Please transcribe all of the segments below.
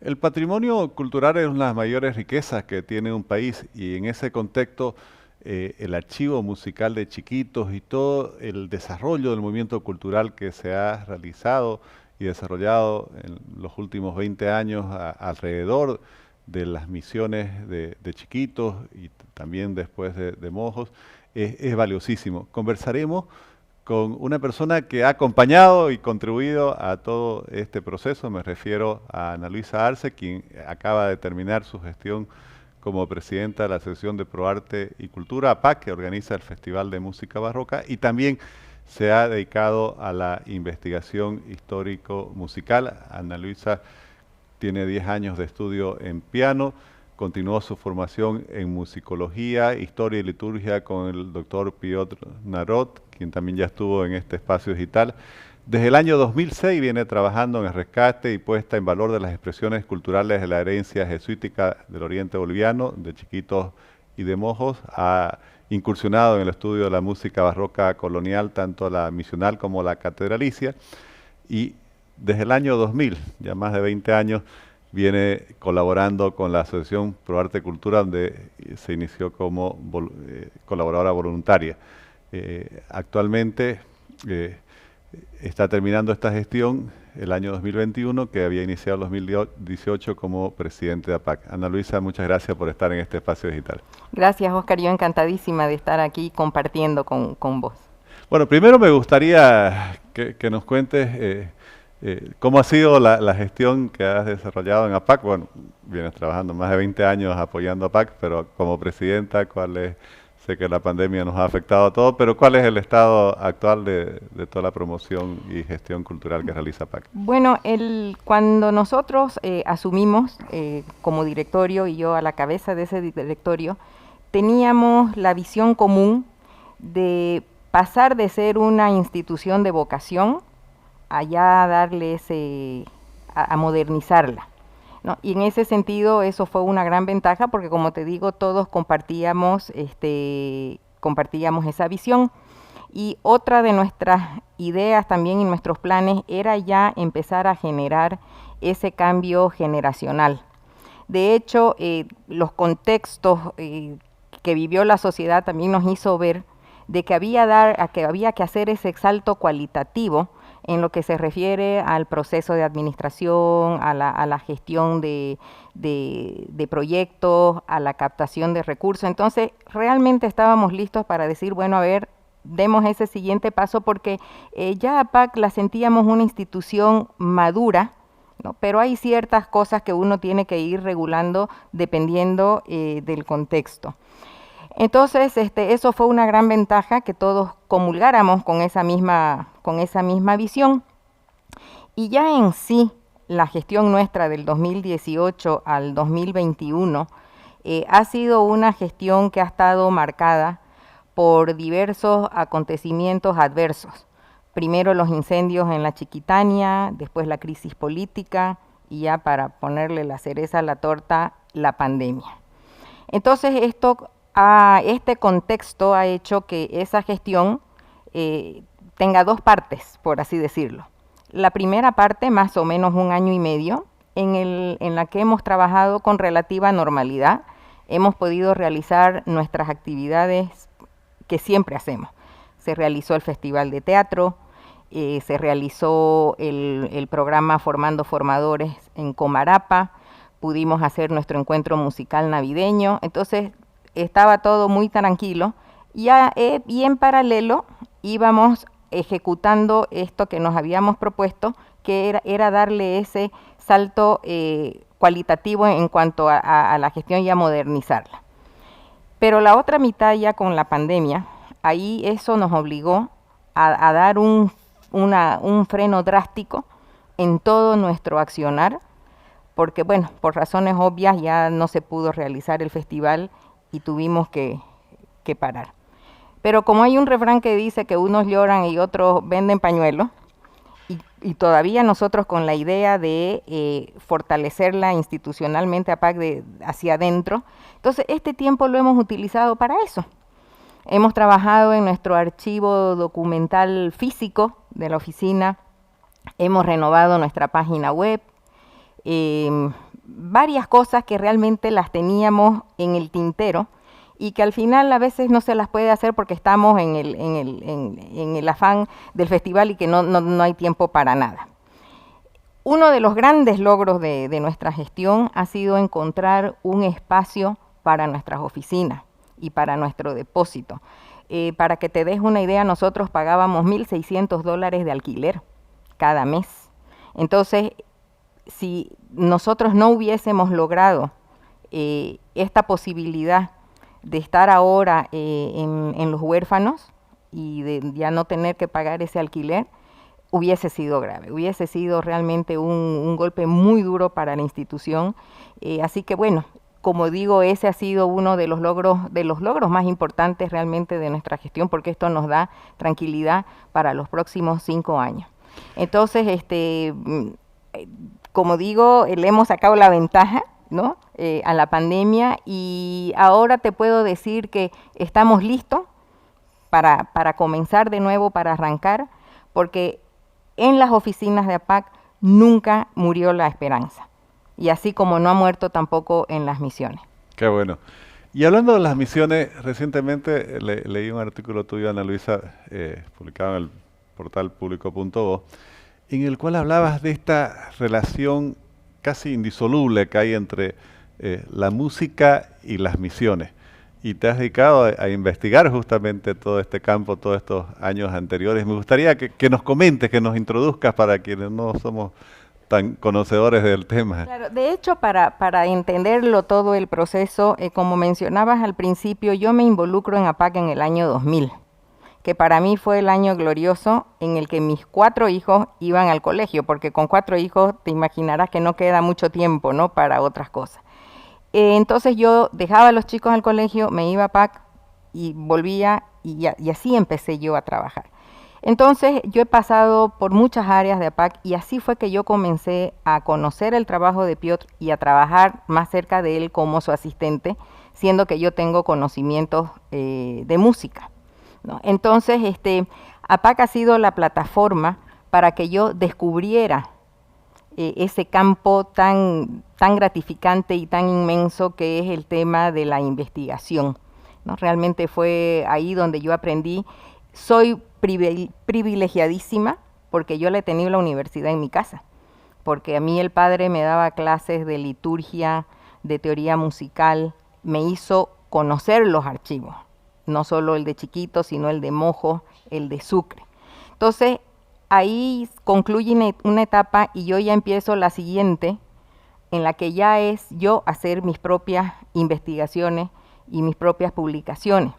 El patrimonio cultural es una de las mayores riquezas que tiene un país y en ese contexto el archivo musical de Chiquitos y todo el desarrollo del movimiento cultural que se ha realizado y desarrollado en los últimos 20 años alrededor de las misiones de Chiquitos y también después de Mojos es valiosísimo. Conversaremos con una persona que ha acompañado y contribuido a todo este proceso. Me refiero a Ana Luisa Arce, quien acaba de terminar su gestión como presidenta de la sección de Proarte y Cultura, APAC, que organiza el Festival de Música Barroca, y también se ha dedicado a la investigación histórico-musical. Ana Luisa tiene 10 años de estudio en piano, continuó su formación en musicología, historia y liturgia con el doctor Piotr Narot, quien también ya estuvo en este espacio digital. Desde el año 2006 viene trabajando en el rescate y puesta en valor de las expresiones culturales de la herencia jesuítica del Oriente Boliviano, de Chiquitos y de Mojos. Ha incursionado en el estudio de la música barroca colonial, tanto la misional como la catedralicia, y desde el año 2000, ya más de 20 años, viene colaborando con la Asociación Proarte Cultura, donde se inició como colaboradora voluntaria. Actualmente está terminando esta gestión el año 2021, que había iniciado el 2018 como presidente de APAC. Ana Luisa, muchas gracias por estar en este espacio digital. Gracias, Oscar. Yo encantadísima de estar aquí compartiendo con vos. Bueno, primero me gustaría que nos cuentes cómo ha sido la gestión que has desarrollado en APAC. Bueno, vienes trabajando más de 20 años apoyando a APAC, pero como presidenta, sé que la pandemia nos ha afectado a todos, pero ¿cuál es el estado actual de toda la promoción y gestión cultural que realiza APAC? Bueno, cuando nosotros asumimos como directorio y yo a la cabeza de ese directorio, teníamos la visión común de pasar de ser una institución de vocación a ya darle a modernizarla, ¿no? Y en ese sentido eso fue una gran ventaja porque, como te digo, todos compartíamos esa visión. Y otra de nuestras ideas también y nuestros planes era ya empezar a generar ese cambio generacional. De hecho, los contextos que vivió la sociedad también nos hizo ver de que había que hacer ese salto cualitativo en lo que se refiere al proceso de administración, a la gestión de proyectos, a la captación de recursos. Entonces, realmente estábamos listos para decir, bueno, a ver, demos ese siguiente paso porque ya APAC la sentíamos una institución madura, ¿no? Pero hay ciertas cosas que uno tiene que ir regulando dependiendo del contexto. Entonces, eso fue una gran ventaja, que todos comulgáramos con esa misma visión. Y ya en sí, la gestión nuestra del 2018 al 2021 ha sido una gestión que ha estado marcada por diversos acontecimientos adversos. Primero los incendios en la Chiquitania, después la crisis política y ya para ponerle la cereza a la torta, la pandemia. Entonces este contexto ha hecho que esa gestión tenga dos partes, por así decirlo. La primera parte, más o menos un año y medio, en la que hemos trabajado con relativa normalidad. Hemos podido realizar nuestras actividades que siempre hacemos. Se realizó el Festival de Teatro, se realizó el programa Formando Formadores en Comarapa, pudimos hacer nuestro encuentro musical navideño. Entonces estaba todo muy tranquilo y en paralelo íbamos ejecutando esto que nos habíamos propuesto, que era darle ese salto cualitativo en cuanto a la gestión y a modernizarla. Pero la otra mitad, ya con la pandemia, ahí eso nos obligó a dar un freno drástico en todo nuestro accionar, porque bueno, por razones obvias ya no se pudo realizar el festival y tuvimos que parar. Pero como hay un refrán que dice que unos lloran y otros venden pañuelos, y todavía nosotros con la idea de fortalecerla institucionalmente APAC hacia adentro, entonces este tiempo lo hemos utilizado para eso. Hemos trabajado en nuestro archivo documental físico de la oficina, hemos renovado nuestra página web, varias cosas que realmente las teníamos en el tintero y que al final a veces no se las puede hacer porque estamos en el afán del festival y que no hay tiempo para nada. Uno de los grandes logros de nuestra gestión ha sido encontrar un espacio para nuestras oficinas y para nuestro depósito. Para que te des una idea, nosotros pagábamos $1,600 de alquiler cada mes. Entonces, si nosotros no hubiésemos logrado esta posibilidad de estar ahora en los huérfanos y de ya no tener que pagar ese alquiler, hubiese sido grave, hubiese sido realmente un golpe muy duro para la institución. Así que bueno, como digo, ese ha sido uno de los logros más importantes realmente de nuestra gestión, porque esto nos da tranquilidad para los próximos 5 años. Entonces, como digo, le hemos sacado la ventaja, ¿no? A la pandemia, y ahora te puedo decir que estamos listos para comenzar de nuevo, para arrancar, porque en las oficinas de APAC nunca murió la esperanza. Y así como no ha muerto tampoco en las misiones. Qué bueno. Y hablando de las misiones, recientemente leí un artículo tuyo, Ana Luisa, publicado en el portal público.bo, en el cual hablabas de esta relación casi indisoluble que hay entre la música y las misiones. Y te has dedicado a investigar justamente todo este campo, todos estos años anteriores. Me gustaría que nos comentes, que nos introduzcas para quienes no somos tan conocedores del tema. Claro, de hecho, para entenderlo todo el proceso, como mencionabas al principio, yo me involucro en APAC en el año 2000, que para mí fue el año glorioso en el que mis 4 hijos iban al colegio, porque con 4 hijos te imaginarás que no queda mucho tiempo, ¿no?, para otras cosas. Entonces yo dejaba a los chicos al colegio, me iba a APAC y volvía y así empecé yo a trabajar. Entonces yo he pasado por muchas áreas de APAC y así fue que yo comencé a conocer el trabajo de Piotr y a trabajar más cerca de él como su asistente, siendo que yo tengo conocimientos de música, ¿no? Entonces APAC ha sido la plataforma para que yo descubriera ese campo tan gratificante y tan inmenso que es el tema de la investigación, ¿no? Realmente fue ahí donde yo aprendí. Soy privilegiadísima porque yo le he tenido la universidad en mi casa, porque a mí el padre me daba clases de liturgia, de teoría musical, me hizo conocer los archivos, no solo el de Chiquito, sino el de Mojo, el de Sucre. Entonces, ahí concluye una etapa y yo ya empiezo la siguiente, en la que ya es yo hacer mis propias investigaciones y mis propias publicaciones.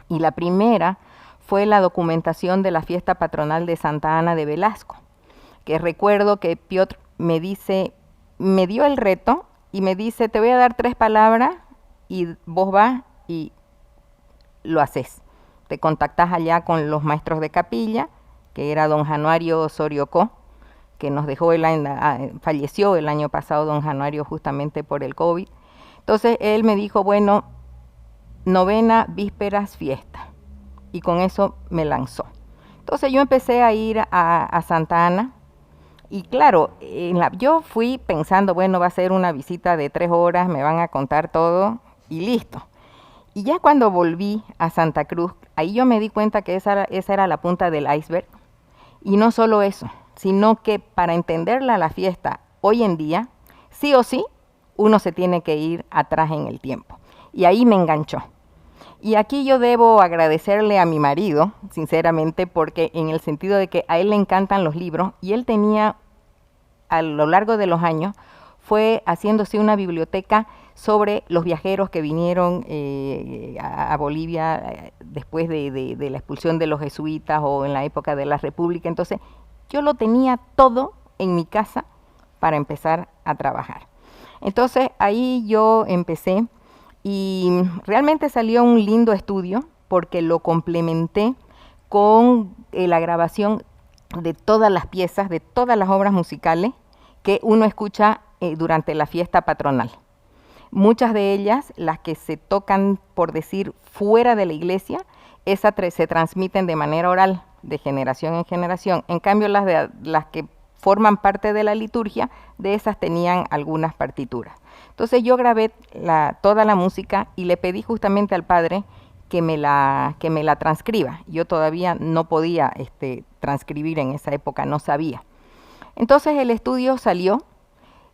Y la primera fue la documentación de la fiesta patronal de Santa Ana de Velasco, que recuerdo que Piotr me dio el reto y me dice, te voy a dar 3 palabras y vos vas y lo haces. Te contactás allá con los maestros de capilla, que era don Januario Osorio Co, que nos dejó falleció el año pasado don Januario justamente por el COVID. Entonces él me dijo, bueno, novena, vísperas, fiesta. Y con eso me lanzó. Entonces yo empecé a ir a Santa Ana y claro, yo fui pensando, bueno, va a ser una visita de 3 horas, me van a contar todo y listo. Y ya cuando volví a Santa Cruz, ahí yo me di cuenta que esa era la punta del iceberg. Y no solo eso, sino que para entenderla la fiesta hoy en día, sí o sí, uno se tiene que ir atrás en el tiempo. Y ahí me enganchó. Y aquí yo debo agradecerle a mi marido, sinceramente, porque en el sentido de que a él le encantan los libros y él tenía, a lo largo de los años, fue haciéndose una biblioteca sobre los viajeros que vinieron a Bolivia después de la expulsión de los jesuitas o en la época de la República. Entonces, yo lo tenía todo en mi casa para empezar a trabajar. Entonces, ahí yo empecé. Y realmente salió un lindo estudio porque lo complementé con la grabación de todas las piezas, de todas las obras musicales que uno escucha durante la fiesta patronal. Muchas de ellas, las que se tocan, por decir, fuera de la iglesia, se transmiten de manera oral, de generación en generación. En cambio, las que forman parte de la liturgia, de esas tenían algunas partituras. Entonces yo grabé toda la música y le pedí justamente al padre que me la transcriba. Yo todavía no podía transcribir en esa época, no sabía. Entonces el estudio salió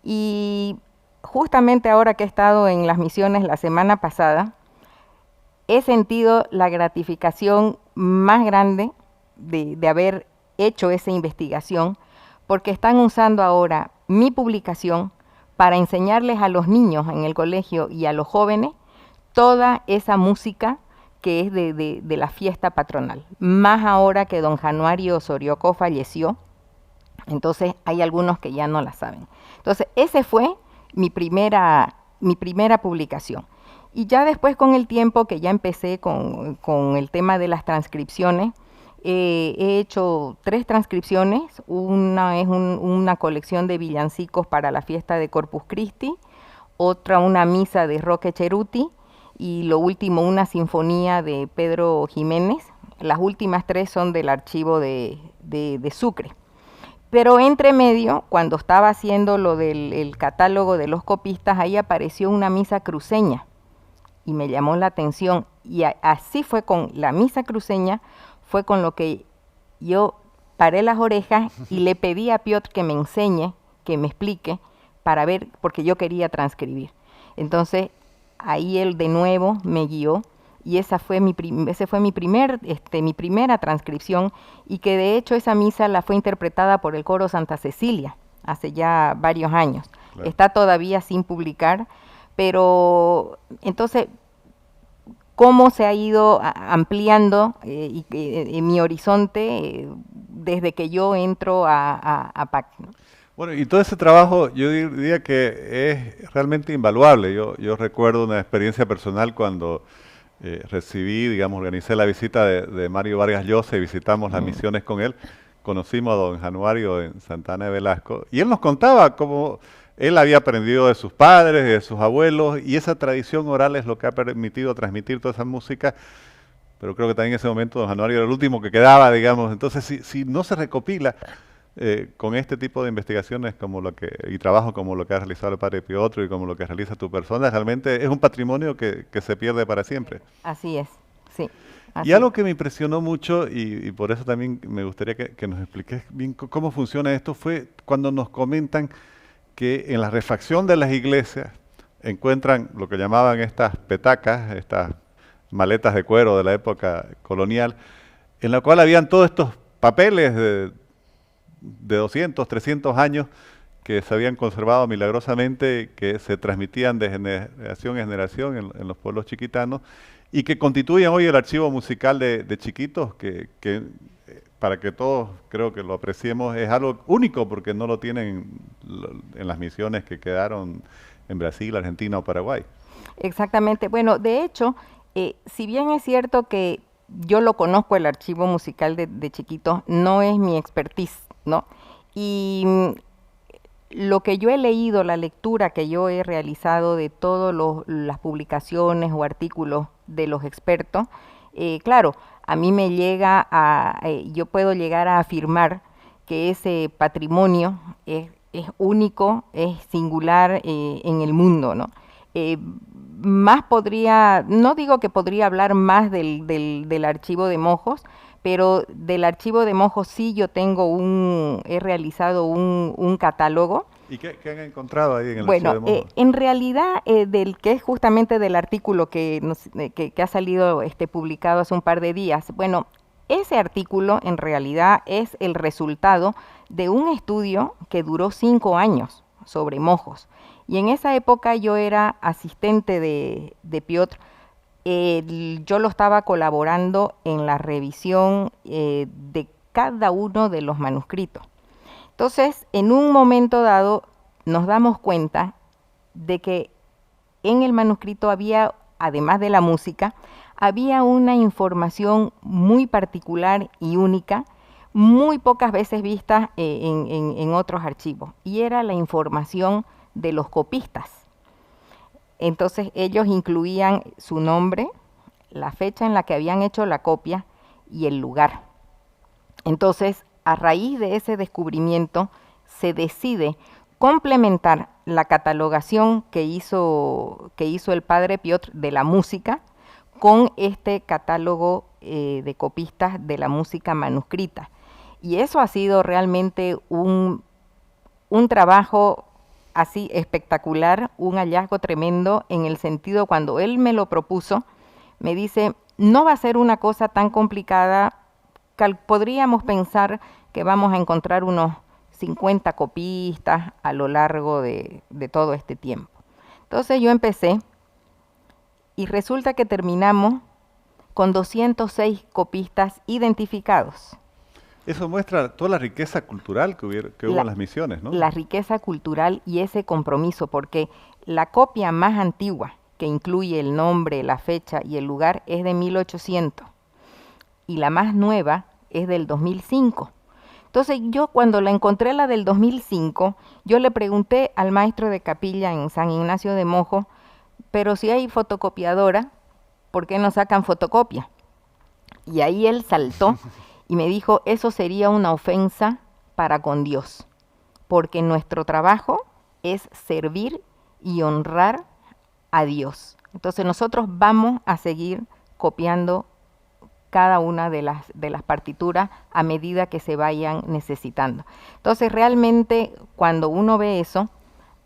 y justamente ahora que he estado en las misiones la semana pasada, he sentido la gratificación más grande de haber hecho esa investigación, porque están usando ahora mi publicación para enseñarles a los niños en el colegio y a los jóvenes toda esa música que es de la fiesta patronal. Más ahora que don Januario Soriocó falleció, entonces hay algunos que ya no la saben. Entonces ese fue mi primera publicación. Y ya después, con el tiempo que ya empecé con el tema de las transcripciones, he hecho 3 transcripciones. Una es una colección de villancicos para la fiesta de Corpus Christi, otra una misa de Roque Cheruti y lo último una sinfonía de Pedro Jiménez. Las últimas 3 son del archivo de Sucre. Pero entre medio, cuando estaba haciendo lo del catálogo de los copistas, ahí apareció una misa cruceña y me llamó la atención. Y así fue con la misa cruceña, fue con lo que yo paré las orejas y le pedí a Piotr que me enseñe, que me explique, para ver, porque yo quería transcribir. Entonces, ahí él de nuevo me guió y ese fue mi primera transcripción, y que de hecho esa misa la fue interpretada por el coro Santa Cecilia hace ya varios años. Claro. Está todavía sin publicar, pero entonces cómo se ha ido ampliando mi horizonte desde que yo entro a PAC, ¿no? Bueno, y todo ese trabajo yo diría que es realmente invaluable. Yo recuerdo una experiencia personal cuando organicé la visita de Mario Vargas Llosa y visitamos las misiones con él. Conocimos a don Januario en Santa Ana de Velasco y él nos contaba cómo él había aprendido de sus padres, de sus abuelos, y esa tradición oral es lo que ha permitido transmitir toda esa música. Pero creo que también en ese momento don Januario era el último que quedaba, digamos. Entonces, si no se recopila con este tipo de investigaciones y trabajo como lo que ha realizado el padre Piotr y como lo que realiza tu persona, realmente es un patrimonio que se pierde para siempre. Así es, sí. Y algo que me impresionó mucho, y por eso también me gustaría que nos expliques bien cómo funciona esto, fue cuando nos comentan que en la refacción de las iglesias encuentran lo que llamaban estas petacas, estas maletas de cuero de la época colonial, en la cual habían todos estos papeles de 200, 300 años que se habían conservado milagrosamente, que se transmitían de generación en generación en los pueblos chiquitanos y que constituyen hoy el archivo musical de Chiquitos, que para que todos creo que lo apreciemos es algo único porque no lo tienen en las misiones que quedaron en Brasil, Argentina o Paraguay. Exactamente. Bueno, de hecho, si bien es cierto que yo lo conozco, el archivo musical de Chiquitos, no es mi expertise, ¿no? Y lo que yo he leído, la lectura que yo he realizado de todas las publicaciones o artículos de los expertos, claro, a mí me llega yo puedo llegar a afirmar que ese patrimonio es único, es singular en el mundo, ¿no? Más no digo que podría hablar más del archivo de Mojos, pero del archivo de Mojos sí yo he realizado un catálogo. ¿Y qué han encontrado ahí en el archivo de Mojos? En realidad, que es justamente del artículo que ha salido publicado hace un par de días, bueno, ese artículo en realidad es el resultado de un estudio que duró 5 años sobre Mojos. Y en esa época yo era asistente de Piotr. Yo lo estaba colaborando en la revisión de cada uno de los manuscritos. Entonces, en un momento dado, nos damos cuenta de que en el manuscrito había, además de la música, había una información muy particular y única, muy pocas veces vista en otros archivos, y era la información de los copistas. Entonces ellos incluían su nombre, la fecha en la que habían hecho la copia y el lugar. Entonces, a raíz de ese descubrimiento, se decide complementar la catalogación que hizo el padre Piotr de la música con este catálogo de copistas de la música manuscrita. Y eso ha sido realmente un trabajo así espectacular, un hallazgo tremendo, en el sentido, cuando él me lo propuso, me dice, no va a ser una cosa tan complicada, podríamos pensar que vamos a encontrar unos 50 copistas a lo largo de todo este tiempo. Entonces yo empecé y resulta que terminamos con 206 copistas identificados. Eso muestra toda la riqueza cultural que hubo en las misiones, ¿no? La riqueza cultural y ese compromiso, porque la copia más antigua, que incluye el nombre, la fecha y el lugar, es de 1800, y la más nueva es del 2005. Entonces yo, cuando la encontré, la del 2005, yo le pregunté al maestro de capilla en San Ignacio de Mojo, pero si hay fotocopiadora, ¿por qué no sacan fotocopia? Y ahí él saltó y me dijo, eso sería una ofensa para con Dios, porque nuestro trabajo es servir y honrar a Dios. Entonces nosotros vamos a seguir copiando cada una de las partituras a medida que se vayan necesitando. Entonces realmente, cuando uno ve eso,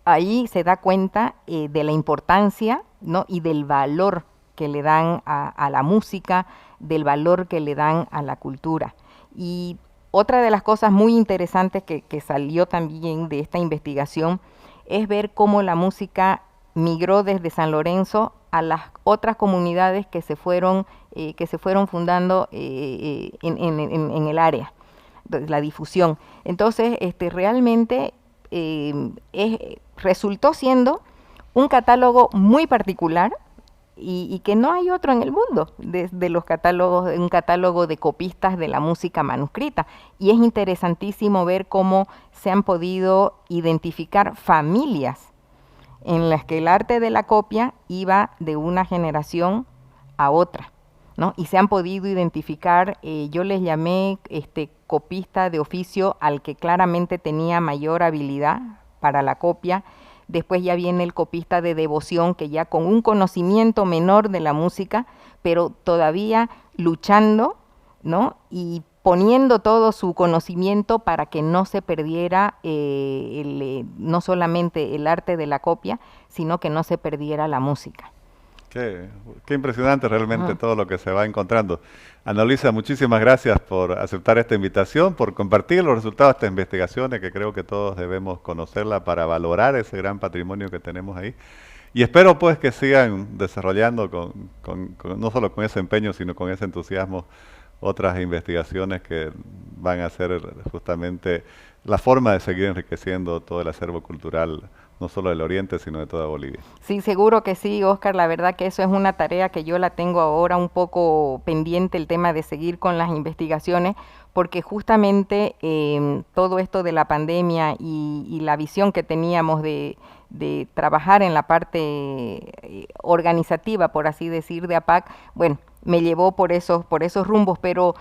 ahí se da cuenta de la importancia, ¿no?, y del valor que le dan a la música, del valor que le dan a la cultura. Y otra de las cosas muy interesantes que salió también de esta investigación es ver cómo la música migró desde San Lorenzo a las otras comunidades que se fueron fundando en el área, la difusión. Entonces, realmente resultó siendo un catálogo muy particular, y que no hay otro en el mundo de los catálogos, un catálogo de copistas de la música manuscrita. Y es interesantísimo ver cómo se han podido identificar familias en las que el arte de la copia iba de una generación a otra, ¿no? Y se han podido identificar, yo les llamé copista de oficio al que claramente tenía mayor habilidad para la copia. Después ya viene el copista de devoción, que ya con un conocimiento menor de la música, pero todavía luchando, ¿no?, y poniendo todo su conocimiento para que no se perdiera no solamente el arte de la copia, sino que no se perdiera la música. Qué impresionante realmente todo lo que se va encontrando. Ana Luisa, muchísimas gracias por aceptar esta invitación, por compartir los resultados de estas investigaciones, que creo que todos debemos conocerla para valorar ese gran patrimonio que tenemos ahí. Y espero pues que sigan desarrollando no solo con ese empeño, sino con ese entusiasmo, otras investigaciones que van a ser justamente la forma de seguir enriqueciendo todo el acervo cultural, no solo del Oriente, sino de toda Bolivia. Sí, seguro que sí, Oscar. La verdad que eso es una tarea que yo la tengo ahora un poco pendiente, el tema de seguir con las investigaciones, porque justamente todo esto de la pandemia y la visión que teníamos de trabajar en la parte organizativa, por así decir, de APAC, bueno, me llevó por esos rumbos, pero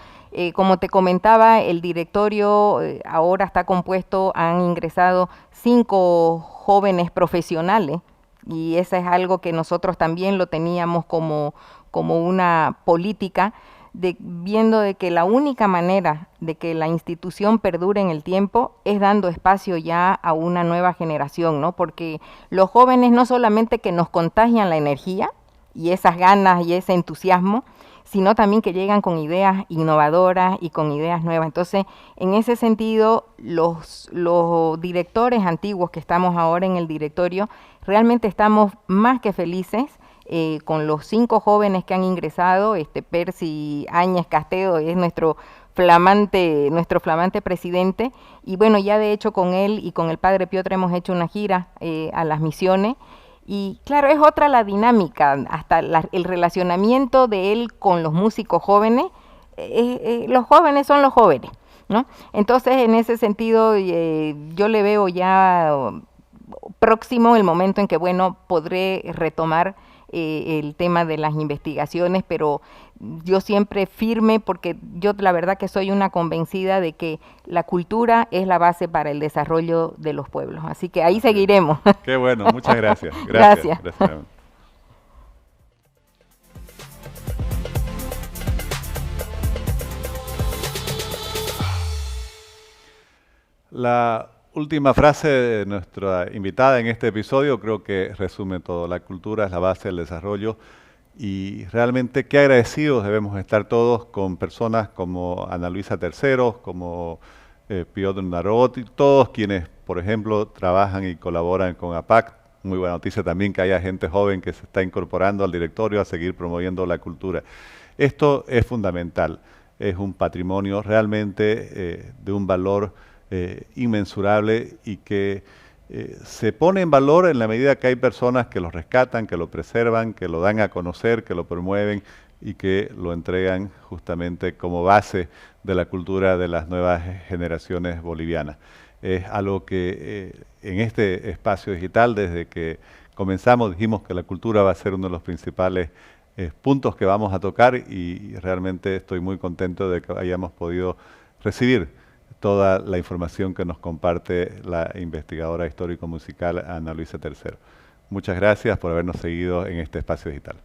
como te comentaba, el directorio ahora está compuesto, han ingresado 5 jóvenes profesionales, y eso es algo que nosotros también lo teníamos como una política, viendo de que la única manera de que la institución perdure en el tiempo es dando espacio ya a una nueva generación, ¿no? Porque los jóvenes no solamente que nos contagian la energía y esas ganas y ese entusiasmo, sino también que llegan con ideas innovadoras y con ideas nuevas. Entonces, en ese sentido, los directores antiguos que estamos ahora en el directorio, realmente estamos más que felices con los 5 jóvenes que han ingresado. Percy Áñez Castedo es nuestro flamante presidente, y bueno, ya de hecho con él y con el padre Piotr hemos hecho una gira a las misiones. Y claro, es otra la dinámica, hasta el relacionamiento de él con los músicos jóvenes. Los jóvenes son los jóvenes, ¿no? Entonces, en ese sentido, yo le veo ya próximo el momento en que, bueno, podré retomar el tema de las investigaciones, pero yo siempre firme, porque yo la verdad que soy una convencida de que la cultura es la base para el desarrollo de los pueblos. Así que ahí Así es. seguiremos. Qué bueno, muchas gracias. Gracias. Gracias. Gracias. La última frase de nuestra invitada en este episodio creo que resume todo. La cultura es la base del desarrollo y realmente qué agradecidos debemos estar todos con personas como Ana Luisa Terceros, como Piotr Narot y todos quienes, por ejemplo, trabajan y colaboran con APAC. Muy buena noticia también que haya gente joven que se está incorporando al directorio a seguir promoviendo la cultura. Esto es fundamental, es un patrimonio realmente de un valor inmensurable y que se pone en valor en la medida que hay personas que lo rescatan, que lo preservan, que lo dan a conocer, que lo promueven y que lo entregan justamente como base de la cultura de las nuevas generaciones bolivianas. Es algo que en este espacio digital, desde que comenzamos, dijimos que la cultura va a ser uno de los principales puntos que vamos a tocar y realmente estoy muy contento de que hayamos podido recibir toda la información que nos comparte la investigadora histórico-musical Ana Luisa Tercero. Muchas gracias por habernos seguido en este espacio digital.